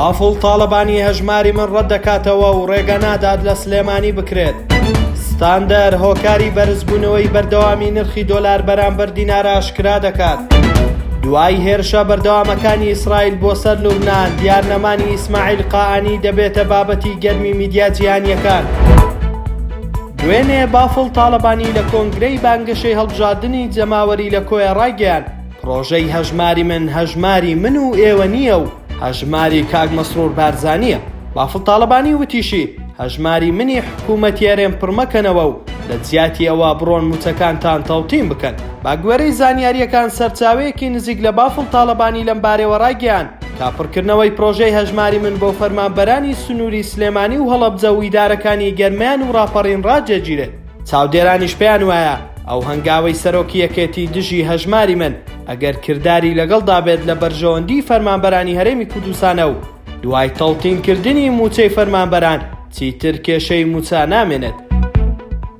بافڵ تاڵەبانی هەژماری من ڕەت دەکاتەوە و ڕێگە نادات لە سلێمانی بکرێت. ستاندەر هۆکاری بەرزبوونەوەی بەردەوامی نرخی دۆلار بەرامبەر دینار ئاشکرا دەکات. دوای هێرشە بەردەوامەکانی ئیسرائیل بۆ سەر لوبنان، دیارنەمانی ئیسماعیل قائانی دەبێتە بابەتی گەرمی میدیا جیهانیەکان. دوێنێ بافڵ تاڵەبانی لە کۆنگرەی بانگەشەی هەڵبژاردننی جەماوەری لە کۆیە ڕاگەیان پرۆژەی هەژماری من و ئێوە نییە و هەژماری کاک مەسرور بارزانیە. بافڵ تاڵەبانی وتیشی هەژماری منی حکوومەتیارێن پڕمەکەنەوە و لە جیاتی ئەوە بڕۆن موچەکانتان تەڵتیم بکەن. باگوێرەی زانیاریەکان سەرچاوەیەکی نزیک لە بافڵ تاڵەبانی لەم بارەوە ڕاگەیان کاپڕکردنەوەی پرۆژەی هەژماری من بۆ فەرمانبەرانی سنووری سلێمانی و هەڵەبجە و ئیدارەکانی گەرمیان و ڕاپەڕین ڕاجێگیرێت. چاودێرانیش پێیان وایە ئەو هەنگاوەی سەرۆکیەکێتی دژی هەژماری من ئەگەر کردداری لەگەڵدا بێت لە بەرژەوەندی فەرمانبەرانی هەرێمی کوردستانە و دوای تەڵتینکردنی موچەی فەرمانبەران چیتر کێشەی موچە نامێنێت.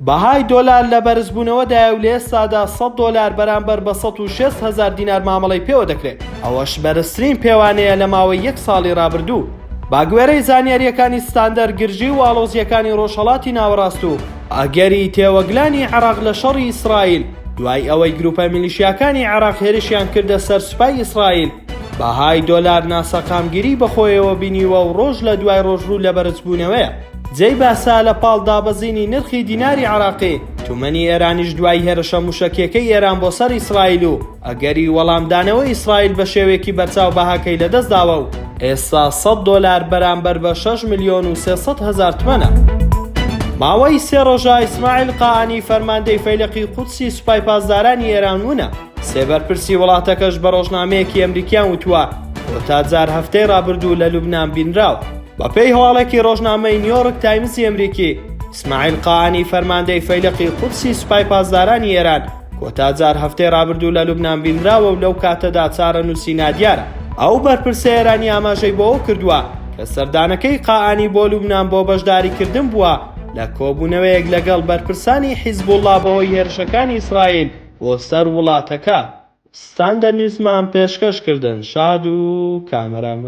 بەهای دۆلار لە بەرزبوونەوەدایە و لە ئێستادا $100 بەرامبەر بە 160,000 دینار مامەڵەی پێوە دەکرێت. ئەوەش بەرزترین پێوانەیە لە ماوەی 1 ساڵی ڕابردوو. باگوێرەی زانیاریەکانی ستاندەر گرژی و ئاڵۆزیەکانی ڕۆژهەڵاتی ناوەڕاست و ئەگەری تێوەگلانی عێراق لە شەڕی ئیسرائیل دوای ئەوەی گروپە میلیشیاکانی عێراق هێرشیان کردە سەر سوپای ئیسرائیل، بەهای دۆلار ناسەقامگیری بەخۆیەوە بینیوە و ڕۆژ لە دوای ڕۆژڕوو لە بەرزبوونەوەیە. جێی باسا لە پاڵ دابەزینی نرخی دیناری عێراقی، تومەنی ئێرانیش دوای هێرشە موشکیەکەی ئێران بۆ سەر ئیسرائیل و ئەگەری وەڵامدانەوەی ئیسرائیل بە شێوێکی بەرچاو بەهاکەی لەدەستداوە و ئێستا $100 بەرامبەر بە 6,300,000 تومەنە. ماوەی 3 ڕۆژە ئیسماعیل قائانی فەرماندەی فەیلقی قودسی سوپای پاسدارانی ئێران وونە. سێبەرپرسی وڵاتەکەش بە ڕۆژنامەیەکی ئەمریکیان وتووە کۆتاجار هەفتەی ڕابردوو لە لوبنان بینراوە. بەپێی هەواڵێکی ڕۆژنامەی نیویۆرک تایمسی ئەمریکی، ئیسماعیل قائانی فەرماندەی فەیلقی قودسی سوپای پاسدارانی ئێران کۆتاجار هەفتەی ڕابردوو لە لوبنان بینراوە و لەو کاتەدا چارەنووسی نادیارە. ئەو بەرپرسە ئێرانی ئاماژەی بۆ ئەو کردووە کە سەردانەکەی قائانی بۆ لوبنان بۆ بەشداریکردن بووە لە کۆبوونەوەیەک لەگەڵ بەرپرسانی حیزبوڵڵا بەهۆی هێرشەکانی ئیسرائیل بۆ سەر وڵاتەکە. ستاندەر نیوزمان پێشکەشکردن. شاد و کامەران.